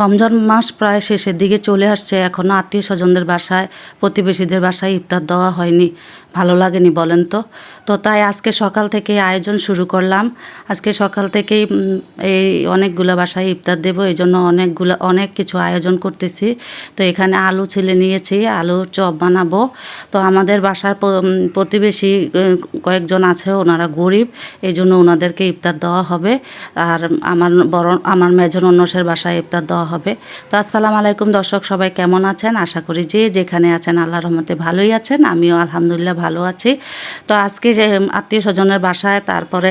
রমজান মাস প্রায় শেষের দিকে চলে আসছে, এখনও আত্মীয় স্বজনদের বাসায়, প্রতিবেশীদের বাসায় ইফতার দেওয়া হয়নি। ভালো লাগেনি বলেন তো? তো তাই আজকে সকাল থেকে আয়োজন শুরু করলাম। আজকে সকাল থেকেই এই অনেকগুলো বাসায় ইফতার দেবো, এই জন্য অনেক কিছু আয়োজন করতেছি। তো এখানে আলু ছিলে নিয়েছি, আলুর চপ বানাবো। তো আমাদের বাসার প্রতিবেশী কয়েকজন আছে, ওনারা গরিব, এই জন্য ওনাদেরকে ইফতার দেওয়া হবে। আর আমার মেজন অন্যসের বাসায় ইফতার দেওয়া হবে। তো আসসালামু আলাইকুম দর্শক, সবাই কেমন আছেন? আশা করি যে যেখানে আছেন আল্লাহর রহমতে ভালোই আছেন। আমিও আলহামদুলিল্লাহ ভালো আছি। তো আজকে যে আত্মীয় স্বজনের বাসায়, তারপরে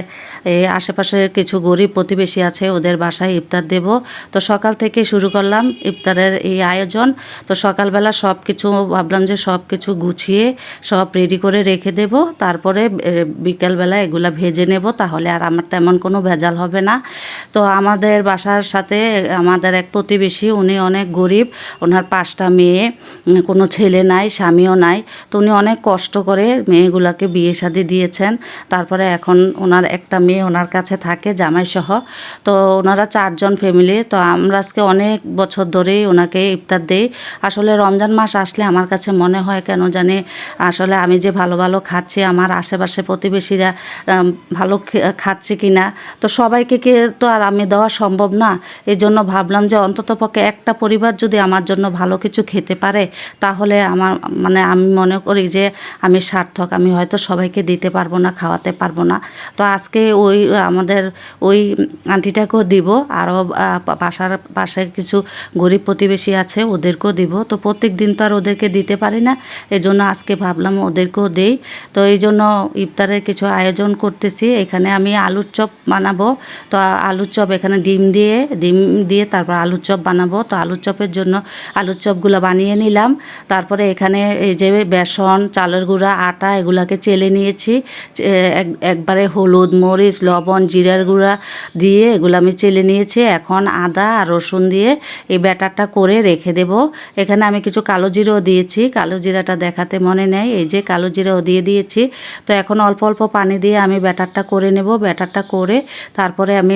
আশেপাশে কিছু গরিব প্রতিবেশী আছে, ওদের বাসায় ইফতার দেব। তো সকাল থেকে শুরু করলাম ইফতারের এই আয়োজন। তো সকালবেলা সব কিছু ভাবলাম যে সব কিছু গুছিয়ে সব রেডি করে রেখে দেব, তারপরে বিকেলবেলা এগুলা ভেজে নেব, তাহলে আর আমার তেমন কোনো ভেজাল হবে না। তো আমাদের বাসার সাথে আমাদের এক প্রতিবেশী, উনি অনেক গরিব, ওনার 5টা মেয়ে, কোনো ছেলে নাই, স্বামীও নাই। তো উনি অনেক কষ্ট করে মেয়েগুলোকে বিয়ে শাদি দিয়েছেন। তারপরে এখন ওনার একটা মেয়ে ওনার কাছে থাকে জামাইসহ। তো ওনারা 4জন ফ্যামিলি। তো আমরা আজকে অনেক বছর ধরেই ওনাকে ইফতার দেই। আসলে রমজান মাস আসলে আমার কাছে মনে হয় কেন জানি, আসলে আমি যে ভালো ভালো খাচ্ছি, আমার আশেপাশে প্রতিবেশীরা ভালো খাচ্ছে কি না, তো সবাইকে তো আর আমি দেওয়া সম্ভব না। এই জন্য ভাবলাম যে অন্ততপক্ষে একটা পরিবার যদি আমার জন্য ভালো কিছু খেতে পারে, তাহলে আমার আমি মনে করি যে আমি সার্থক। আমি হয়তো সবাইকে দিতে পারবো না, খাওয়াতে পারবো না। তো আজকে আমাদের ওই আন্টিটাকেও দিব, আরও বাসার পাশে কিছু গরিব প্রতিবেশী আছে, ওদেরকেও দিব। তো প্রত্যেক দিন তো আর ওদেরকে দিতে পারি না, এই জন্য আজকে ভাবলাম ওদেরকেও দেই। তো এই জন্য ইফতারের কিছু আয়োজন করতেছি। এখানে আমি আলুর চপ বানাবো। তো আলুর চপ, এখানে ডিম দিয়ে তারপর আলুর চপ বানাবো। তো আলুর চপের জন্য আলুর চপগুলো বানিয়ে নিলাম। তারপরে এখানে এই যে বেসন, চালের গুঁড়া, আটা এগুলাকে চেলে নিয়েছি। একবারে হলুদ, মরিচ, লবণ, জিরার গুঁড়া দিয়ে এগুলো আমি চেলে নিয়েছি। এখন আদা আর রসুন দিয়ে এই ব্যাটারটা করে রেখে দেব। এখানে আমি কিছু কালো জিরাও দিয়েছি, কালো জিরাটা দেখাতে মনে নেই, এই যে কালো জিরাও দিয়ে দিয়েছি। তো এখন অল্প অল্প পানি দিয়ে আমি ব্যাটারটা করে নেব। ব্যাটারটা করে তারপরে আমি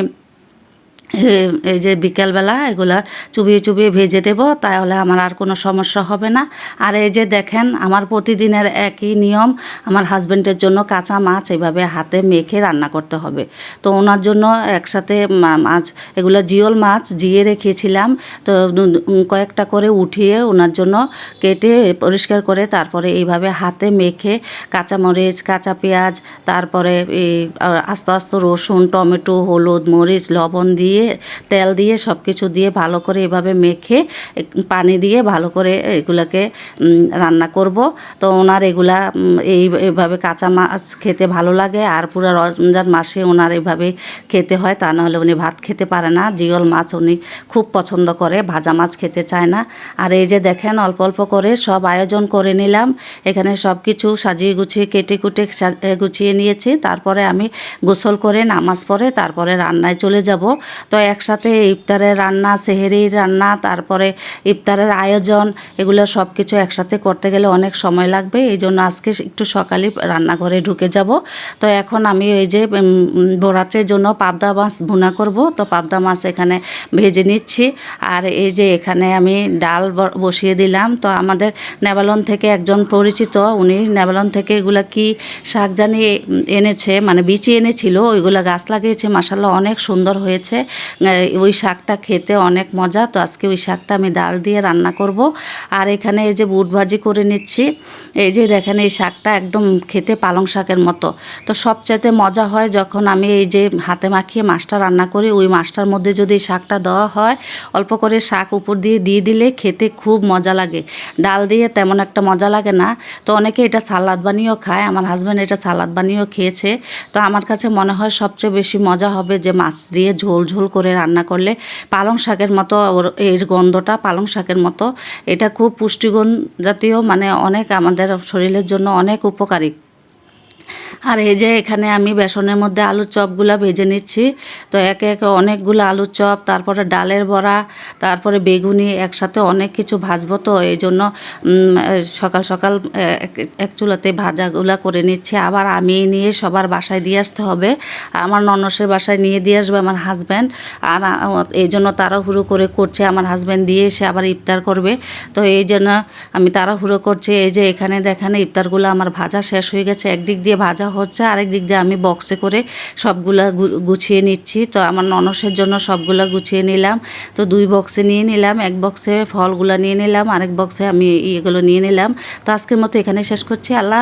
এই যে বিকেলবেলা এগুলা চুবিয়ে চুবিয়ে ভেজে দেবো, তাহলে আমার আর কোনো সমস্যা হবে না। আর এই যে দেখেন, আমার প্রতিদিনের একই নিয়ম। আমার হাজব্যান্ডের জন্য কাঁচা মাছ এভাবে হাতে মেখে রান্না করতে হবে। তো ওনার জন্য একসাথে মাছ, এগুলো জিওল মাছ জিয়ে রেখেছিলাম। তো কয়েকটা করে উঠিয়ে ওনার জন্য কেটে পরিষ্কার করে তারপরে এইভাবে হাতে মেখে কাঁচামরিচ, কাঁচা পেঁয়াজ, তারপরে এই আস্তে আস্তে রসুন, টমেটো, হলুদ, মরিচ, লবণ দিয়ে তেল দিয়ে সব কিছু দিয়ে ভালো করে এভাবে মেখে পানি দিয়ে ভালো করে এগুলাকে রান্না করব। তো ওনার এগুলা এইভাবে কাঁচা মাছ খেতে ভালো লাগে, আর পুরো রমজান মাসে ওনার এইভাবে খেতে হয়, তা নাহলে উনি ভাত খেতে পারে না। জিওল মাছ উনি খুব পছন্দ করে, ভাজা মাছ খেতে চায় না। আর এই যে দেখেন, অল্প অল্প করে সব আয়োজন করে নিলাম। এখানে সব কিছু সাজিয়ে গুছিয়ে কেটে কুটে গুছিয়ে নিয়েছি। তারপরে আমি গোসল করে নামাজ পড়ে তারপরে রান্নায় চলে যাব। তো একসাথে ইফতারের রান্না, সেহেরির রান্না, তারপরে ইফতারের আয়োজন, এগুলো সব কিছু একসাথে করতে গেলে অনেক সময় লাগবে। এই জন্য আজকে একটু সকালে রান্নাঘরে ঢুকে যাব। তো এখন আমি এই যে বরাতের জন্য পাবদা মাছ ভুনা করব। তো পাবদা মাছ এখানে ভেজে নিচ্ছি। আর এই যে এখানে আমি ডাল বসিয়ে দিলাম। তো আমাদের নেভালন থেকে একজন পরিচিত, উনি নেভালন থেকে এগুলা কি শাক জানি এনেছে, বিচি এনেছিল, ওইগুলো গাছ লাগিয়েছে, মাশাআল্লাহ অনেক সুন্দর হয়েছে। ওই শাকটা খেতে অনেক মজা। তো আজকে ওই শাকটা আমি ডাল দিয়ে রান্না করব। আর এখানে এই যে বুট ভাজি করে নিচ্ছি। এই যে দেখেন, এই শাকটা একদম খেতে পালং শাকের মতো। তো সবচাইতে মজা হয় যখন আমি এই যে হাতে মাখিয়ে মাছটা রান্না করি, ওই মাছটার মধ্যে যদি শাকটা দেওয়া হয়, অল্প করে শাক উপর দিয়ে দিলে খেতে খুব মজা লাগে। ডাল দিয়ে তেমন একটা মজা লাগে না। তো অনেকে এটা সালাদ বানিয়েও খায়, আমার হাজব্যান্ড এটা সালাদ বানিয়েও খেয়েছে। তো আমার কাছে মনে হয় সবচেয়ে বেশি মজা হবে যে মাছ দিয়ে ঝোল ঝোল করে রান্না করলে। পালং শাকের মতো এর গন্ধটা পালং শাকের মতো। এটা খুব পুষ্টিগুণ জাতীয়, অনেক আমাদের শরীরের জন্য অনেক উপকারী। আর এই যে এখানে আমি বেসনের মধ্যে আলুর চপগুলা ভেজে নিচ্ছি। তো একে একে অনেকগুলো আলুর চপ, তারপরে ডালের বড়া, তারপরে বেগুনি একসাথে অনেক কিছু ভাজবো, তো এই জন্য সকাল সকাল এক চুলাতে ভাজাগুলা করে নিচ্ছি। আবার আমি নিয়ে সবার বাসায় দিয়ে আসতে হবে, আমার ননসের বাসায় নিয়ে দিয়ে আসবে আমার হাজব্যান্ড। আর এই জন্য তাড়াহুড়ো করে করছে, আমার হাজব্যান্ড দিয়ে এসে আবার ইফতার করবে। তো এই জন্য আমি তাড়াহুড়ো করছি। এই যে এখানে দেখেন ইফতারগুলো আমার ভাজা শেষ হয়ে গেছে, একদিক দিয়ে ভাজা হচ্ছে, আরেক দিক দিয়ে আমি বক্সে করে সবগুলা গুছিয়ে নিচ্ছি। তো আমার ননসের জন্য সবগুলা গুছিয়ে নিলাম। তো 2 বক্সে নিয়ে নিলাম, এক বক্সে ফলগুলা নিয়ে নিলাম, আরেক বক্সে আমি এগুলো নিয়ে নিলাম। তো আজকের মতো এখানে শেষ করছি। আল্লাহ।